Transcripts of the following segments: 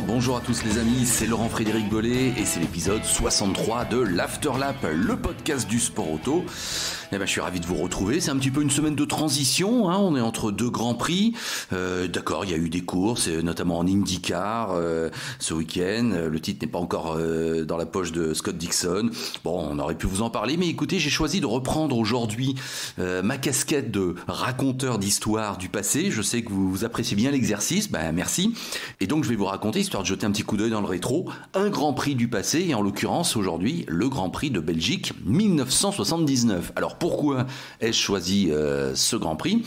Bonjour à tous les amis, c'est Laurent-Frédéric Bollet et c'est l'épisode 63 de l'Afterlap, le podcast du sport auto. Je suis ravi de vous retrouver, c'est un petit peu une semaine de transition, on est entre deux grands prix. D'accord, il y a eu des courses, notamment en IndyCar ce week-end. Le titre n'est pas encore dans la poche de Scott Dixon. Bon, on aurait pu vous en parler, mais écoutez, j'ai choisi de reprendre aujourd'hui ma casquette de raconteur d'histoire du passé. Je sais que vous appréciez bien l'exercice, merci. Et donc je vais vous raconter, histoire de jeter un petit coup d'œil dans le rétro, un Grand Prix du passé, et en l'occurrence aujourd'hui le Grand Prix de Belgique 1979. Alors pourquoi ai-je choisi ce Grand Prix ?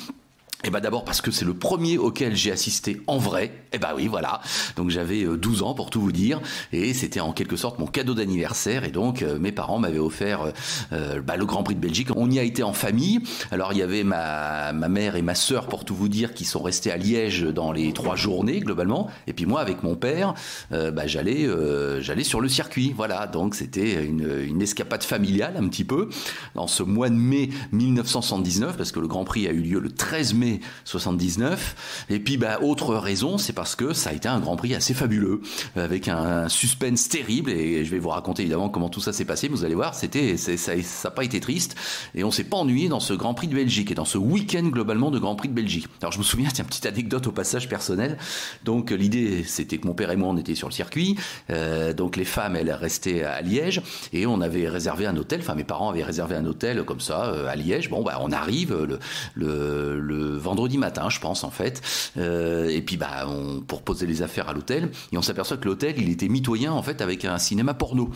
D'abord parce que c'est le premier auquel j'ai assisté en vrai. Oui, voilà. Donc j'avais 12 ans pour tout vous dire, et c'était en quelque sorte mon cadeau d'anniversaire, et donc mes parents m'avaient offert le Grand Prix de Belgique. On y a été en famille. Alors il y avait ma mère et ma sœur, pour tout vous dire, qui sont restés à Liège dans les 3 journées globalement, et puis moi avec mon père j'allais sur le circuit. Voilà, donc c'était une escapade familiale un petit peu dans ce mois de mai 1979, parce que le Grand Prix a eu lieu le 13 mai 79. Et puis autre raison, c'est parce que ça a été un Grand Prix assez fabuleux, avec un suspense terrible, et je vais vous raconter évidemment comment tout ça s'est passé, mais vous allez voir, ça n'a pas été triste, et on s'est pas ennuyé dans ce Grand Prix de Belgique, et dans ce week-end globalement de Grand Prix de Belgique. Alors je me souviens, c'est une petite anecdote au passage personnel. Donc l'idée, c'était que mon père et moi, on était sur le circuit, donc les femmes, elles restaient à Liège, et on avait réservé un hôtel, mes parents avaient réservé un hôtel comme ça à Liège. On arrive le vendredi matin, je pense, en fait, et puis pour poser les affaires à l'hôtel, et on s'aperçoit que l'hôtel, il était mitoyen en fait avec un cinéma porno.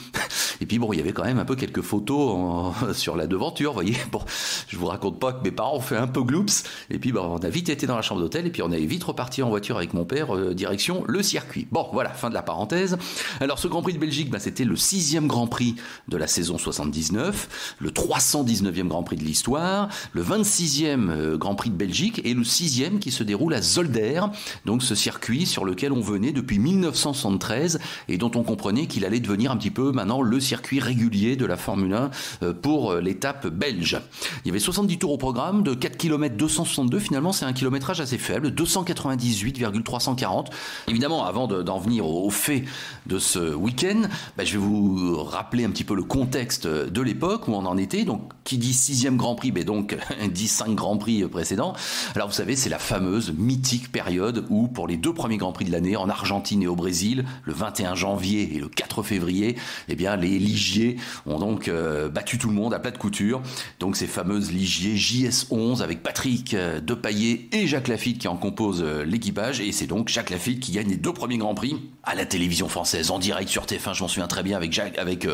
Et puis il y avait quand même un peu quelques photos sur la devanture, vous voyez. Bon, je vous raconte pas que mes parents ont fait un peu gloops, et puis on a vite été dans la chambre d'hôtel, et puis on est vite reparti en voiture avec mon père direction le circuit. Bon, voilà, fin de la parenthèse. Alors ce Grand Prix de Belgique, c'était le 6e Grand Prix de la saison 79, le 319e Grand Prix de l'histoire, le 26e Grand Prix de Belgique, et le 6e qui se déroule à Zolder, donc ce circuit sur lequel on venait depuis 1973, et dont on comprenait qu'il allait devenir un petit peu maintenant le circuit régulier de la Formule 1 pour l'étape belge. Il y avait 70 tours au programme, de 4 km 262, finalement c'est un kilométrage assez faible, 298,340. Évidemment, avant d'en venir au fait de ce week-end, je vais vous rappeler un petit peu le contexte de l'époque où on en était. Donc qui dit 6e Grand Prix, donc dit 5 Grands Prix précédents. Alors vous savez, c'est la fameuse mythique période où pour les 2 premiers Grands Prix de l'année, en Argentine et au Brésil, le 21 janvier et le 4 février, les Ligiers ont donc battu tout le monde à plat de couture. Donc ces fameuses Ligier JS11 avec Patrick Depailler et Jacques Laffite qui en composent l'équipage, et c'est donc Jacques Laffite qui gagne les 2 premiers Grands Prix à la télévision française, en direct sur TF1, je m'en souviens très bien, avec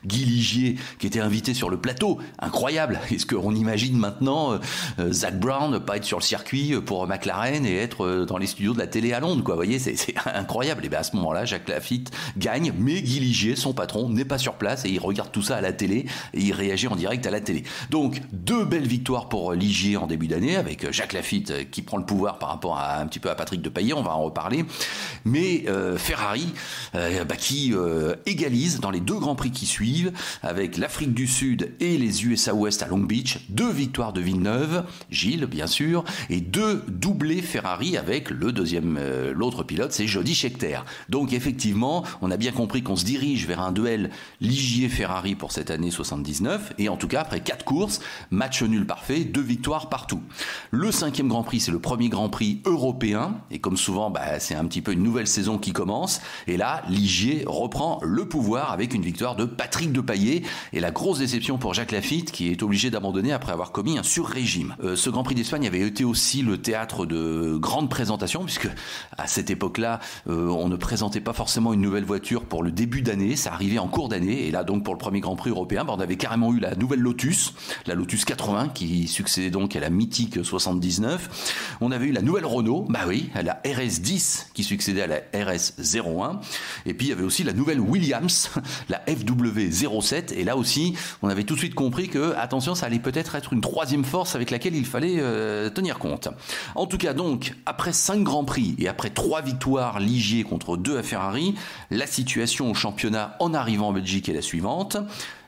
Guy Ligier qui était invité sur le plateau. Incroyable. Est-ce qu'on imagine maintenant Zak Brown pas être sur le circuit pour McLaren et être dans les studios de la télé à Londres, quoi. Vous voyez, c'est incroyable. Et à ce moment-là, Jacques Laffite gagne, mais Guy Ligier, son patron, n'est pas sur place, et il regarde tout ça à la télé, et il réagit en direct à la télé. Donc 2 belles victoires pour Ligier en début d'année, avec Jacques Laffite qui prend le pouvoir par rapport à un petit peu à Patrick Depailler, on va en reparler. Mais Ferrari qui égalise dans les 2 Grands Prix qui suivent, avec l'Afrique du Sud et les USA West à Long Beach. 2 victoires de Villeneuve, Gilles bien sûr, et 2 doublés Ferrari avec l'autre pilote, c'est Jody Scheckter. Donc effectivement, on a bien compris qu'on se dirige vers un duel Ligier-Ferrari pour cette année 79, et en tout cas après 4 courses, match nul parfait, 2 victoires partout. Le 5e Grand Prix, c'est le premier Grand Prix européen, et comme souvent, c'est un petit peu une nouvelle saison qui commence, et là, Ligier reprend le pouvoir avec une victoire de Patrick Depailler, et la grosse déception pour Jacques Laffite, qui est obligé d'abandonner après avoir commis un sur-régime. Ce Grand Prix d'Espagne avait été aussi le théâtre de grandes présentations, puisque à cette époque-là, on ne présentait pas forcément une nouvelle voiture pour le début d'année, ça arrivait en cours d'année, et là donc pour le premier Grand Prix européen, on avait carrément eu la nouvelle Lotus, la Lotus 80, qui succédait donc à la mythique 79. On avait eu la nouvelle Renault, la RS10, qui succédait à la RS 01. Et puis il y avait aussi la nouvelle Williams, la FW07. Et là aussi, on avait tout de suite compris que, attention, ça allait peut-être être une troisième force avec laquelle il fallait tenir compte. En tout cas, donc, après 5 Grands Prix et après 3 victoires Ligier contre 2 à Ferrari, la situation au championnat en arrivant en Belgique est la suivante.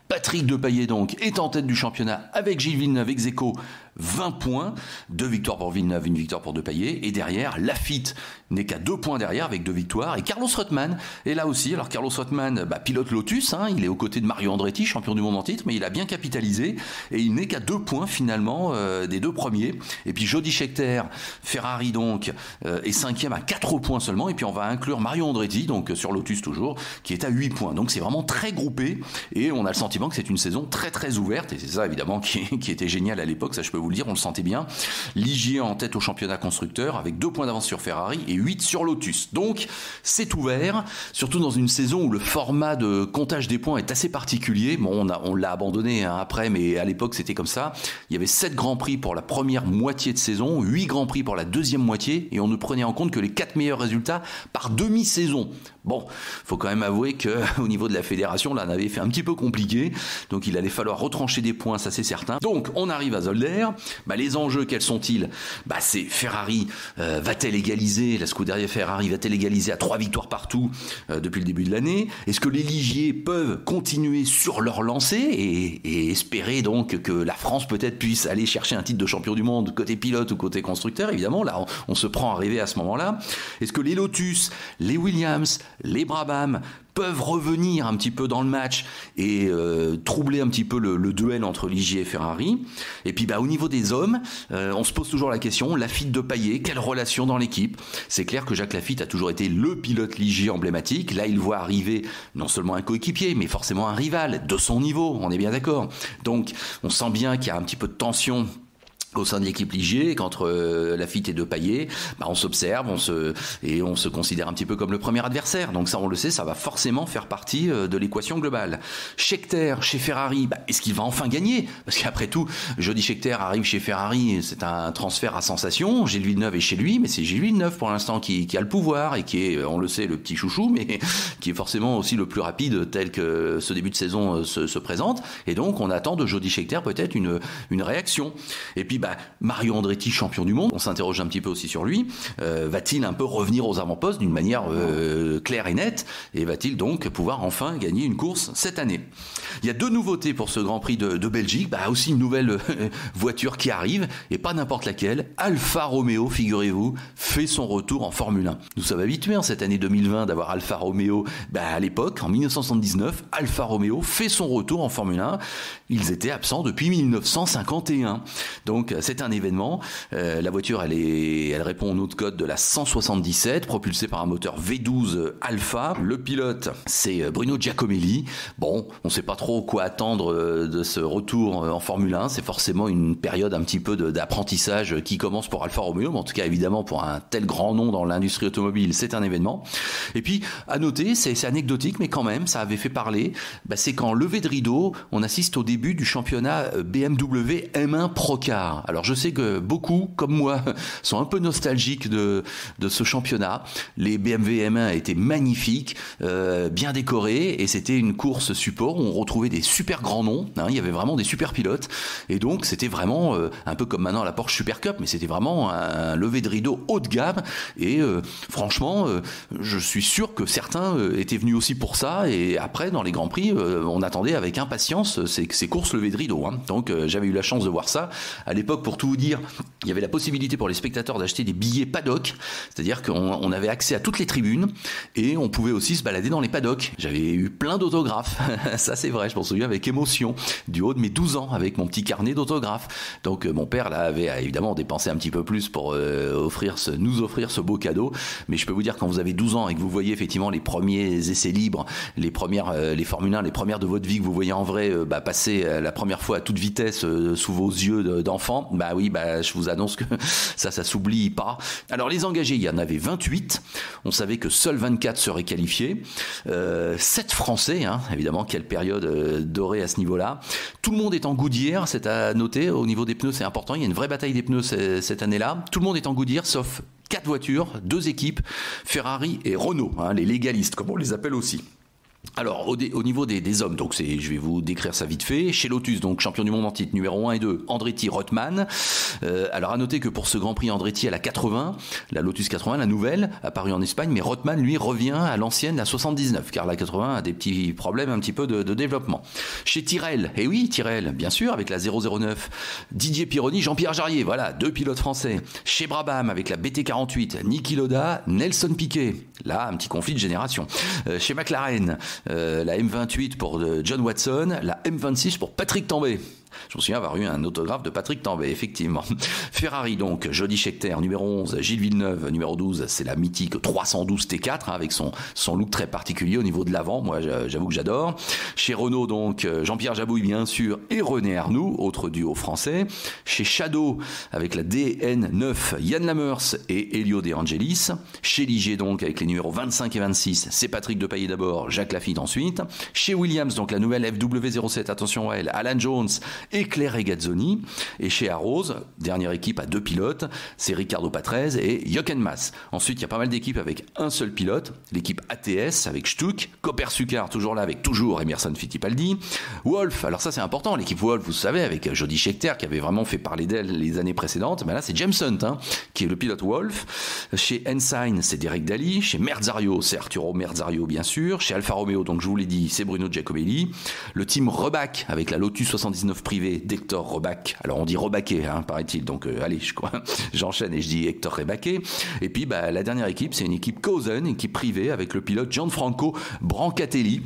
Patrick Depailler donc est en tête du championnat avec Gilles Villeneuve ex aequo, 20 points, 2 victoires pour Villeneuve, 1 victoire pour Depailler, et derrière, Laffite n'est qu'à 2 points derrière avec 2 victoires, et Carlos Reutemann est là aussi. Alors Carlos Reutemann, pilote Lotus, il est aux côtés de Mario Andretti, champion du monde en titre, mais il a bien capitalisé, et il n'est qu'à 2 points finalement des 2 premiers. Et puis Jody Scheckter, Ferrari donc, est 5e à 4 points seulement, et puis on va inclure Mario Andretti, donc sur Lotus toujours, qui est à 8 points. Donc c'est vraiment très groupé, et on a le sentiment que c'est une saison très très ouverte, et c'est ça évidemment qui était génial à l'époque, ça je peux vous le dire, on le sentait bien. Ligier en tête au championnat constructeur avec 2 points d'avance sur Ferrari et 8 sur Lotus. Donc c'est ouvert, surtout dans une saison où le format de comptage des points est assez particulier. Bon, on l'a abandonné après, mais à l'époque c'était comme ça. Il y avait 7 Grands Prix pour la première moitié de saison, 8 Grands Prix pour la deuxième moitié, et on ne prenait en compte que les 4 meilleurs résultats par demi-saison. Bon, faut quand même avouer qu'au niveau de la fédération, là, on avait fait un petit peu compliqué, donc il allait falloir retrancher des points, ça c'est certain. Donc on arrive à Zolder. Les enjeux, quels sont-ils? C'est Ferrari va-t-elle égaliser, la Scuderia Ferrari va-t-elle égaliser à 3 victoires partout depuis le début de l'année? Est-ce que les Ligiers peuvent continuer sur leur lancée et espérer donc que la France peut-être puisse aller chercher un titre de champion du monde côté pilote ou côté constructeur? Évidemment, là on se prend à rêver à ce moment-là. Est-ce que les Lotus, les Williams, les Brabham peuvent revenir un petit peu dans le match et troubler un petit peu le duel entre Ligier et Ferrari? Et puis au niveau des hommes, on se pose toujours la question, Laffite Depailler, quelle relation dans l'équipe? C'est clair que Jacques Laffite a toujours été le pilote Ligier emblématique. Là, il voit arriver non seulement un coéquipier, mais forcément un rival de son niveau, on est bien d'accord. Donc, on sent bien qu'il y a un petit peu de tension au sein de l'équipe Ligier, qu'entre Laffite et Depailler, on s'observe, on se considère un petit peu comme le premier adversaire. Donc ça, on le sait, ça va forcément faire partie de l'équation globale. Scheckter, chez Ferrari, est-ce qu'il va enfin gagner? Parce qu'après tout, Jody Scheckter arrive chez Ferrari, c'est un transfert à sensation. Gilles Villeneuve est chez lui, mais c'est Gilles Villeneuve pour l'instant qui a le pouvoir et qui est, on le sait, le petit chouchou, mais qui est forcément aussi le plus rapide tel que ce début de saison se présente. Et donc, on attend de Jody Scheckter peut-être une réaction. Et puis, Mario Andretti, champion du monde, on s'interroge un petit peu aussi sur lui. Va-t-il un peu revenir aux avant-postes d'une manière claire et nette? Et va-t-il donc pouvoir enfin gagner une course cette année? Il y a 2 nouveautés pour ce Grand Prix de Belgique. Aussi une nouvelle voiture qui arrive, et pas n'importe laquelle. Alfa Romeo, figurez-vous, fait son retour en Formule 1. Nous sommes habitués en cette année 2020 d'avoir Alfa Romeo. À l'époque, en 1979, Alfa Romeo fait son retour en Formule 1. Ils étaient absents depuis 1951. Donc c'est un événement. La voiture, elle répond au nom de code de la 177, propulsée par un moteur V12 Alpha. Le pilote, c'est Bruno Giacomelli. Bon, on ne sait pas trop quoi attendre de ce retour en Formule 1. C'est forcément une période un petit peu d'apprentissage qui commence pour Alfa Romeo, mais en tout cas, évidemment, pour un tel grand nom dans l'industrie automobile, c'est un événement. Et puis, à noter, c'est anecdotique, mais quand même, ça avait fait parler, c'est qu'en levée de rideau, on assiste au début du championnat BMW M1 Procar. Alors je sais que beaucoup, comme moi, sont un peu nostalgiques de ce championnat. Les BMW M1 étaient magnifiques, bien décorés, et c'était une course support où on retrouvait des super grands noms. Il y avait vraiment des super pilotes, et donc c'était vraiment un peu comme maintenant la Porsche Super Cup, mais c'était vraiment un lever de rideau haut de gamme. Et franchement, je suis sûr que certains étaient venus aussi pour ça. Et après, dans les Grands Prix, on attendait avec impatience ces courses levées de rideau. Donc j'avais eu la chance de voir ça. À l'époque, pour tout vous dire, il y avait la possibilité pour les spectateurs d'acheter des billets paddock, c'est-à-dire qu'on avait accès à toutes les tribunes et on pouvait aussi se balader dans les paddocks. J'avais eu plein d'autographes, ça c'est vrai, je m'en souviens avec émotion, du haut de mes 12 ans, avec mon petit carnet d'autographes. Donc mon père là avait évidemment dépensé un petit peu plus pour nous offrir ce beau cadeau, mais je peux vous dire, quand vous avez 12 ans et que vous voyez effectivement les premiers essais libres, les Formule 1, les premières de votre vie que vous voyez en vrai passer la première fois à toute vitesse sous vos yeux d'enfant, Exactement. Bah oui, je vous annonce que ça s'oublie pas. Alors les engagés, il y en avait 28. On savait que seuls 24 seraient qualifiés. 7 Français, hein, évidemment, quelle période dorée à ce niveau-là. Tout le monde est en Goodyear, c'est à noter. Au niveau des pneus, c'est important. Il y a une vraie bataille des pneus cette année-là. Tout le monde est en Goodyear, sauf 4 voitures, 2 équipes, Ferrari et Renault, hein, les légalistes, comme on les appelle aussi. Alors, au niveau des hommes, donc je vais vous décrire ça vite fait. Chez Lotus, donc champion du monde en titre, numéro 1 et 2, Andretti, Rothman. Alors, à noter que pour ce Grand Prix, Andretti à la 80, la Lotus 80, la nouvelle, apparue en Espagne, mais Rothman, lui, revient à l'ancienne, la 79, car la 80 a des petits problèmes un petit peu de développement. Chez Tyrrell, et oui, Tyrrell, bien sûr, avec la 009, Didier Pironi, Jean-Pierre Jarier, voilà, 2 pilotes français. Chez Brabham, avec la BT48, Niki Lauda, Nelson Piquet, là, un petit conflit de génération. Chez McLaren, la M28 pour John Watson, la M26 pour Patrick Tambay. Je me souviens avoir eu un autographe de Patrick Tambay, effectivement. Ferrari, donc, Jody Scheckter, numéro 11, Gilles Villeneuve, numéro 12, c'est la mythique 312 T4, hein, avec son look très particulier au niveau de l'avant. Moi, j'avoue que j'adore. Chez Renault, donc, Jean-Pierre Jabouille, bien sûr, et René Arnoux, autre duo français. Chez Shadow, avec la DN9, Yann Lamers et Elio De Angelis. Chez Ligier, donc, avec les numéros 25 et 26, c'est Patrick Depailler d'abord, Jacques Lafitte ensuite. Chez Williams, donc, la nouvelle FW07, attention à elle, Alan Jones et Claire Regazzoni. Et chez Arrows, dernière équipe à 2 pilotes, c'est Ricardo Patrese et Jochen Mass. Ensuite, il y a pas mal d'équipes avec un seul pilote, l'équipe ATS avec Stuck, Copper-Succar toujours là avec toujours Emerson Fittipaldi, Wolf, alors ça c'est important, l'équipe Wolf, vous savez, avec Jody Scheckter qui avait vraiment fait parler d'elle les années précédentes, mais là c'est James Hunt, hein, qui est le pilote Wolf. Chez Ensign, c'est Derek Daly. Chez Merzario, c'est Arturo Merzario bien sûr. Chez Alfa Romeo, donc je vous l'ai dit, c'est Bruno Giacomelli. Le team Rebach avec la Lotus 79 privée d'Hector Rebach. Alors on dit Rebaquet, hein, paraît-il. Donc allez, j'enchaîne et je dis Hector Rebaquet. Et puis la dernière équipe, c'est une équipe Cosen, une équipe privée avec le pilote Gianfranco Brancatelli.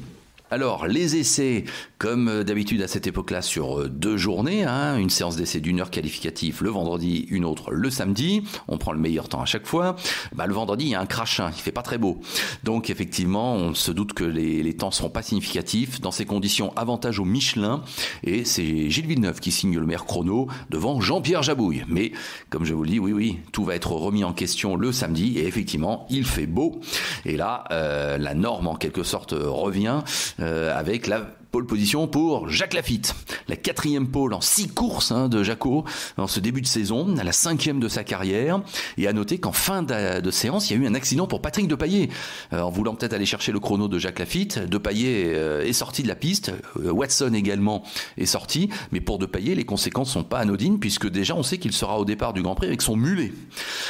Alors, les essais, comme d'habitude à cette époque-là, sur 2 journées, hein, une séance d'essai d'1 heure qualificatif le vendredi, une autre le samedi. On prend le meilleur temps à chaque fois. Le vendredi, il y a un crachin, il fait pas très beau. Donc, effectivement, on se doute que les temps seront pas significatifs. Dans ces conditions, avantage au Michelin. Et c'est Gilles Villeneuve qui signe le meilleur chrono devant Jean-Pierre Jabouille. Mais, comme je vous le dis, oui, tout va être remis en question le samedi. Et effectivement, il fait beau. Et là, la norme, en quelque sorte, revient. Avec la pole position pour Jacques Lafitte. La 4e pole en 6 courses de Jaco dans ce début de saison, la 5e de sa carrière. Et à noter qu'en fin de séance, il y a eu un accident pour Patrick Depailler. En voulant peut-être aller chercher le chrono de Jacques Lafitte, Depailler est sorti de la piste. Watson également est sorti. Mais pour Depailler, les conséquences sont pas anodines puisque déjà on sait qu'il sera au départ du Grand Prix avec son mulet.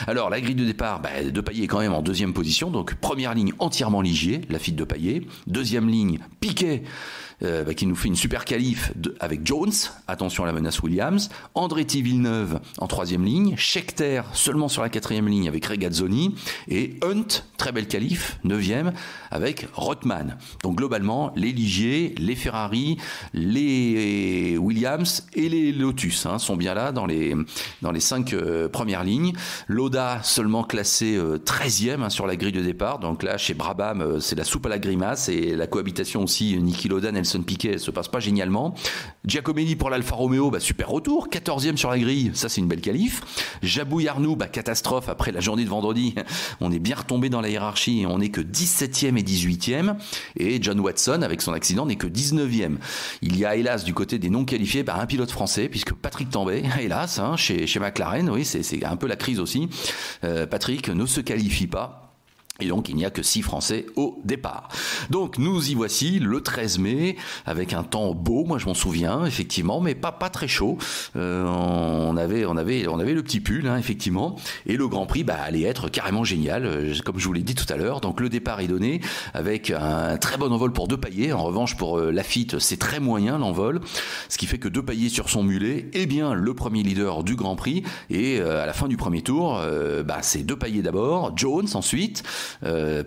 Alors la grille de départ, Depailler est quand même en 2e position. Donc première ligne entièrement Ligier, Lafitte Depailler. 2e ligne Piquet. Qui nous fait une super qualif avec Jones, attention à la menace Williams, Andretti Villeneuve en 3e ligne, Scheckter seulement sur la 4e ligne avec Regazzoni, et Hunt, très belle qualif, 9e, avec Rothman. Donc globalement, les Ligier, les Ferrari, les Williams et les Lotus sont bien là dans les 5 premières lignes. Lauda seulement classé 13e sur la grille de départ, donc là chez Brabham c'est la soupe à la grimace, et la cohabitation aussi Niki Lauda, Nelson Piquet se passe pas génialement. Giacomelli pour l'Alfa Romeo, super retour, 14e sur la grille, ça c'est une belle qualif. Jabouille Arnoux, catastrophe après la journée de vendredi, on est bien retombé dans la hiérarchie et on n'est que 17e et 18e, et John Watson avec son accident n'est que 19e. Il y a hélas du côté des non qualifiés un pilote français, puisque Patrick Tambay, hélas, chez McLaren, oui c'est un peu la crise aussi, Patrick ne se qualifie pas. Et donc, il n'y a que 6 Français au départ. Donc, nous y voici le 13 mai, avec un temps beau, moi je m'en souviens, effectivement, mais pas très chaud. On avait le petit pull, effectivement. Et le Grand Prix, allait être carrément génial, comme je vous l'ai dit tout à l'heure. Donc, le départ est donné, avec un très bon envol pour Depailler. En revanche, pour Lafitte, c'est très moyen l'envol. Ce qui fait que Depailler sur son mulet est bien le premier leader du Grand Prix. Et à la fin du premier tour, c'est Depailler d'abord, Jones ensuite,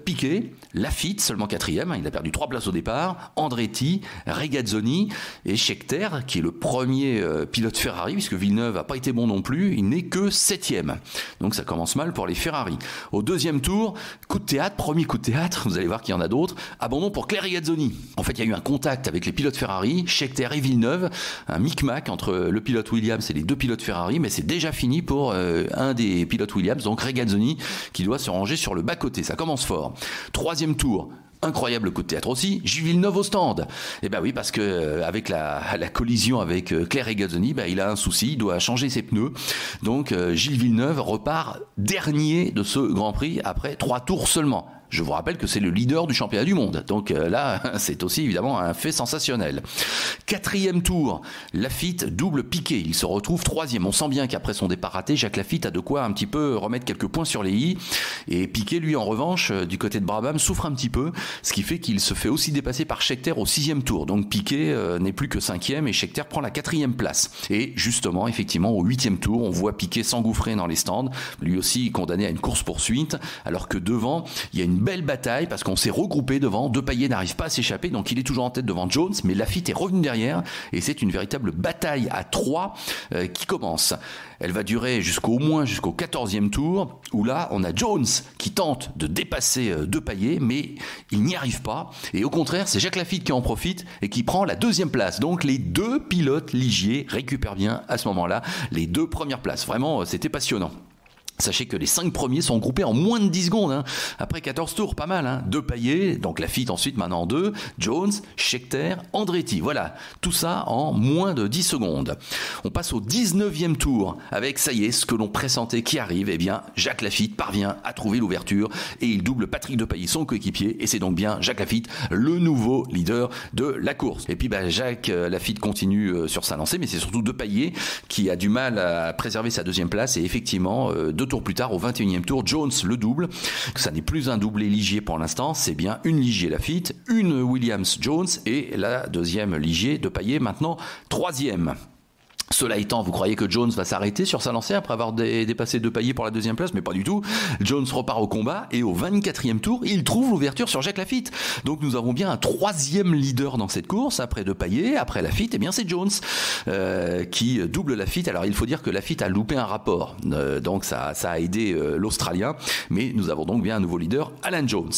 Piquet, Laffite, seulement 4e, il a perdu 3 places au départ, Andretti, Regazzoni et Scheckter, qui est le premier pilote Ferrari, puisque Villeneuve n'a pas été bon non plus, il n'est que 7e. Donc ça commence mal pour les Ferrari. Au deuxième tour, coup de théâtre, premier coup de théâtre, vous allez voir qu'il y en a d'autres, abandon pour Claire Regazzoni. En fait, il y a eu un contact avec les pilotes Ferrari, Scheckter et Villeneuve, un micmac entre le pilote Williams et les deux pilotes Ferrari, mais c'est déjà fini pour un des pilotes Williams, donc Regazzoni, qui doit se ranger sur le bas-côté. Ça commence fort. Troisième tour. Incroyable coup de théâtre aussi, Gilles Villeneuve au stand. Et ben oui, parce que avec la collision avec Claire Regazzoni, il a un souci, il doit changer ses pneus. Donc Gilles Villeneuve repart dernier de ce Grand Prix après 3 tours seulement. Je vous rappelle que c'est le leader du championnat du monde. Donc là, c'est aussi évidemment un fait sensationnel. 4e tour, Laffite double Piquet. Il se retrouve 3e. On sent bien qu'après son départ raté, Jacques Laffite a de quoi un petit peu remettre quelques points sur les i. Et Piquet, lui, en revanche, du côté de Brabham, souffre un petit peu. Ce qui fait qu'il se fait aussi dépasser par Scheckter au 6e tour. Donc Piquet n'est plus que 5e et Scheckter prend la 4e place. Et justement, effectivement, au 8e tour, on voit Piquet s'engouffrer dans les stands. Lui aussi condamné à une course-poursuite. Alors que devant, il y a une belle bataille parce qu'on s'est regroupé devant. Depailler n'arrive pas à s'échapper, donc il est toujours en tête devant Jones, mais Laffite est revenu derrière et c'est une véritable bataille à 3 qui commence. Elle va durer jusqu'au 14e tour où là on a Jones qui tente de dépasser Depailler, mais il n'y arrive pas et au contraire c'est Jacques Laffite qui en profite et qui prend la 2e place. Donc les deux pilotes Ligier récupèrent bien à ce moment-là les 2 premières places. Vraiment c'était passionnant. Sachez que les 5 premiers sont groupés en moins de 10 secondes, après 14 tours, pas mal. Depailler, donc Laffite ensuite maintenant en 2, Jones, Scheckter, Andretti. Voilà, tout ça en moins de 10 secondes. On passe au 19e tour avec, ça y est, ce que l'on pressentait qui arrive. Eh bien, Jacques Laffite parvient à trouver l'ouverture et il double Patrick Depailler, son coéquipier. Et c'est donc bien Jacques Laffite, le nouveau leader de la course. Et puis Jacques Laffite continue sur sa lancée, mais c'est surtout Depailler qui a du mal à préserver sa 2e place. Et effectivement, 2 tours plus tard, au 21e tour, Jones le double. Ça n'est plus un doublé Ligier pour l'instant, c'est bien une Ligier Laffite, une Williams Jones et la 2e Ligier Depailler, maintenant 3e. Cela étant, vous croyez que Jones va s'arrêter sur sa lancée après avoir dépassé Depailler pour la 2e place, mais pas du tout. Jones repart au combat et au 24e tour, il trouve l'ouverture sur Jacques Laffite. Donc nous avons bien un 3e leader dans cette course, après Depailler, après Laffite, et bien c'est Jones qui double Laffite. Alors il faut dire que Laffite a loupé un rapport, donc ça a aidé l'Australien, mais nous avons donc bien un nouveau leader, Alan Jones.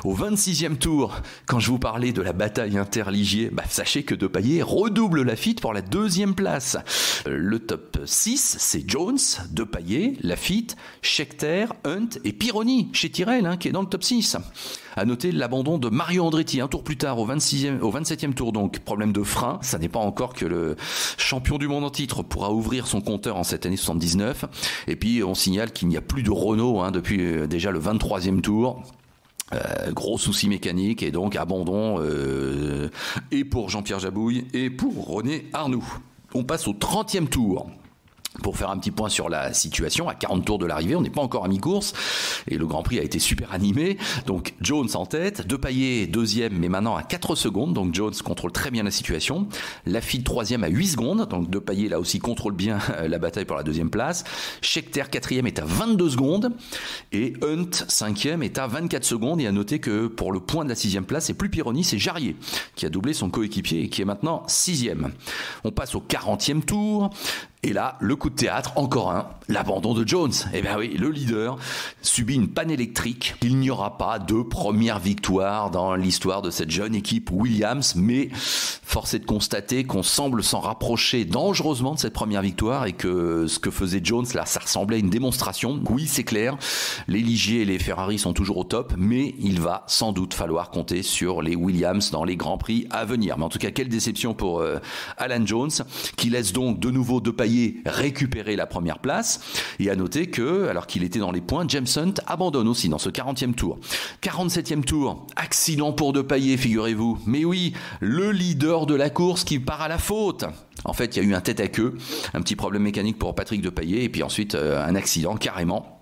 Au 26e tour, quand je vous parlais de la bataille inter-Ligier, sachez que Depailler redouble Laffite pour la 2e place. Le top 6, c'est Jones, Depailler, Laffite, Scheckter, Hunt et Pironi chez Tyrrell, qui est dans le top 6. À noter l'abandon de Mario Andretti un tour plus tard au 27e tour, donc problème de frein. Ça n'est pas encore que le champion du monde en titre pourra ouvrir son compteur en cette année 79. Et puis on signale qu'il n'y a plus de Renault depuis déjà le 23e tour. Gros souci mécanique et donc abandon et pour Jean-Pierre Jabouille et pour René Arnoux. On passe au 30e tour. Pour faire un petit point sur la situation, à 40 tours de l'arrivée, on n'est pas encore à mi-course et le Grand Prix a été super animé. Donc Jones en tête, Depailler 2e mais maintenant à 4 secondes, donc Jones contrôle très bien la situation. Laffite 3e à 8 secondes, donc Depailler là aussi contrôle bien la bataille pour la 2e place. Scheckter 4e est à 22 secondes et Hunt 5e est à 24 secondes. Et à noter que pour le point de la 6e place, c'est plus Pironi, c'est Jarier qui a doublé son coéquipier et qui est maintenant 6e. On passe au 40e tour. Et là, le coup de théâtre, encore un, l'abandon de Jones. Eh bien oui, le leader subit une panne électrique. Il n'y aura pas de première victoire dans l'histoire de cette jeune équipe Williams, mais force est de constater qu'on semble s'en rapprocher dangereusement de cette première victoire et que ce que faisait Jones, là, ça ressemblait à une démonstration. Oui, c'est clair, les Ligier et les Ferrari sont toujours au top, mais il va sans doute falloir compter sur les Williams dans les Grands Prix à venir. Mais en tout cas, quelle déception pour Alan Jones, qui laisse donc de nouveau Depailler récupérer la première place. Et à noter que, alors qu'il était dans les points, James Hunt abandonne aussi dans ce 40e tour. 47e tour, accident pour Depailler, figurez-vous. Mais oui, le leader de la course qui part à la faute. En fait, il y a eu un tête à queue, un petit problème mécanique pour Patrick Depailler, et puis ensuite un accident carrément.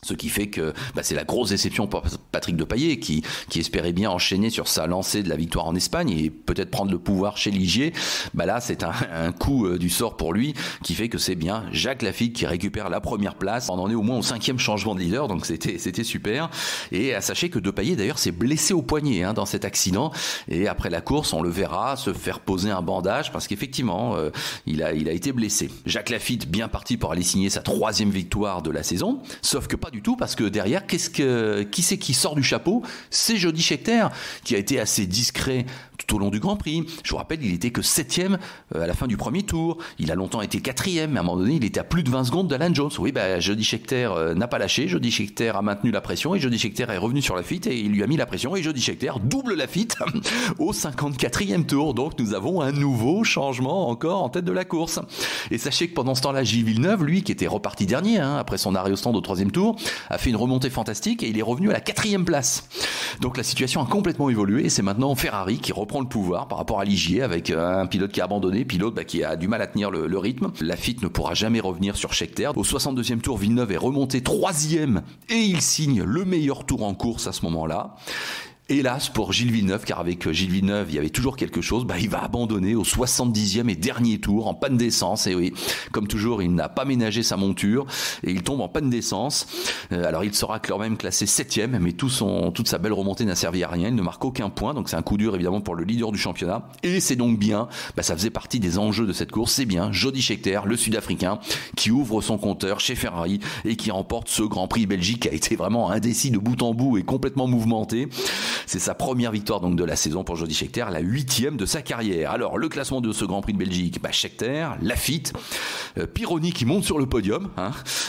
Ce qui fait que c'est la grosse déception pour Patrick Depailler qui espérait bien enchaîner sur sa lancée de la victoire en Espagne et peut-être prendre le pouvoir chez Ligier. Là, c'est un coup du sort pour lui qui fait que c'est bien Jacques Laffite qui récupère la première place. On en est au moins au 5e changement de leader, donc c'était super. Et sachez que Depailler d'ailleurs s'est blessé au poignet dans cet accident. Et après la course, on le verra se faire poser un bandage parce qu'effectivement, il a été blessé. Jacques Laffite bien parti pour aller signer sa 3e victoire de la saison, sauf que pas du tout parce que derrière, qui c'est qui sort du chapeau? C'est Jody Scheckter qui a été assez discret tout au long du Grand Prix. Je vous rappelle, il était que 7e à la fin du premier tour. Il a longtemps été 4e, mais à un moment donné, il était à plus de 20 secondes d'Alan Jones. Oui, Jody Scheckter n'a pas lâché. Jody Scheckter a maintenu la pression et Jody Scheckter est revenu sur Laffite et il lui a mis la pression et Jody Scheckter double Laffite au 54e tour. Donc nous avons un nouveau changement encore en tête de la course. Et sachez que pendant ce temps-là, Gilles Villeneuve, lui, qui était reparti dernier après son arrêt au stand au 3e tour, a fait une remontée fantastique et il est revenu à la 4e place. Donc la situation a complètement évolué et c'est maintenant Ferrari qui reprend le pouvoir par rapport à Ligier avec un pilote qui a abandonné, pilote qui a du mal à tenir le rythme. Laffite ne pourra jamais revenir sur Scheckter. Au 62e tour, Villeneuve est remonté 3e et il signe le meilleur tour en course à ce moment-là. Hélas pour Gilles Villeneuve, car avec Gilles Villeneuve, il y avait toujours quelque chose, il va abandonner au 70e et dernier tour en panne d'essence. Et oui, comme toujours, il n'a pas ménagé sa monture et il tombe en panne d'essence. Alors il sera quand même classé 7e, mais toute sa belle remontée n'a servi à rien. Il ne marque aucun point, donc c'est un coup dur évidemment pour le leader du championnat. Et c'est donc bien, ça faisait partie des enjeux de cette course, c'est bien Jody Scheckter, le Sud-Africain, qui ouvre son compteur chez Ferrari et qui remporte ce Grand Prix Belgique qui a été vraiment indécis de bout en bout et complètement mouvementé. C'est sa première victoire donc de la saison pour Jody Scheckter, la 8e de sa carrière. Alors le classement de ce Grand Prix de Belgique, Scheckter, Laffite, Pironi qui monte sur le podium,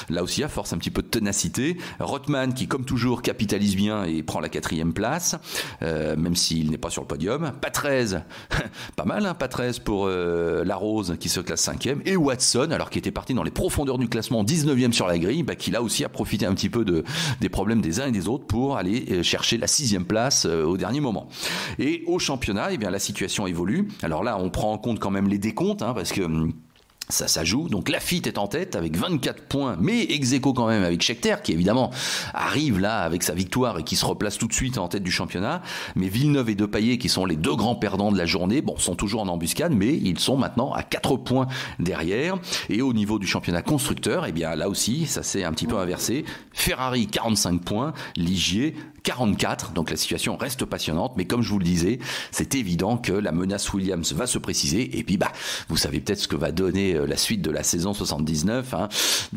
là aussi à force un petit peu de ténacité, Rothman qui comme toujours capitalise bien et prend la 4e place, même s'il n'est pas sur le podium, Patrese, pas mal Patrese pour Larose qui se classe 5e, et Watson, alors qui était parti dans les profondeurs du classement 19e sur la grille, qui là aussi a profité un petit peu des problèmes des uns et des autres pour aller chercher la 6e place au dernier moment. Et au championnat, la situation évolue. Alors là, on prend en compte quand même les décomptes, parce que ça joue. Donc Laffite est en tête avec 24 points, mais ex-aequo quand même avec Scheckter qui évidemment arrive là avec sa victoire et qui se replace tout de suite en tête du championnat. Mais Villeneuve et Depailler qui sont les deux grands perdants de la journée, sont toujours en embuscade, mais ils sont maintenant à 4 points derrière. Et au niveau du championnat constructeur, là aussi, ça s'est un petit peu inversé. Ferrari 45 points, Ligier 44, donc la situation reste passionnante, mais comme je vous le disais, c'est évident que la menace Williams va se préciser, et puis vous savez peut-être ce que va donner la suite de la saison 79,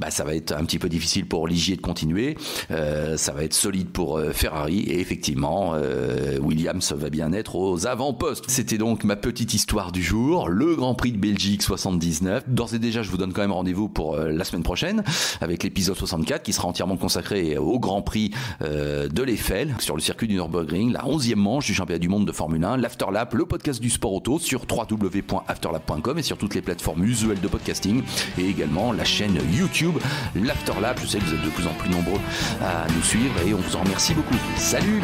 ça va être un petit peu difficile pour Ligier de continuer, ça va être solide pour Ferrari, et effectivement, Williams va bien être aux avant-postes. C'était donc ma petite histoire du jour, le Grand Prix de Belgique 79. D'ores et déjà, je vous donne quand même rendez-vous pour la semaine prochaine, avec l'épisode 64, qui sera entièrement consacré au Grand Prix de l'Eiffel, sur le circuit du Nürburgring, la 11e manche du championnat du monde de Formule 1, l'Afterlap, le podcast du sport auto sur www.afterlap.com et sur toutes les plateformes usuelles de podcasting et également la chaîne YouTube l'Afterlap. Je sais que vous êtes de plus en plus nombreux à nous suivre et on vous en remercie beaucoup. Salut!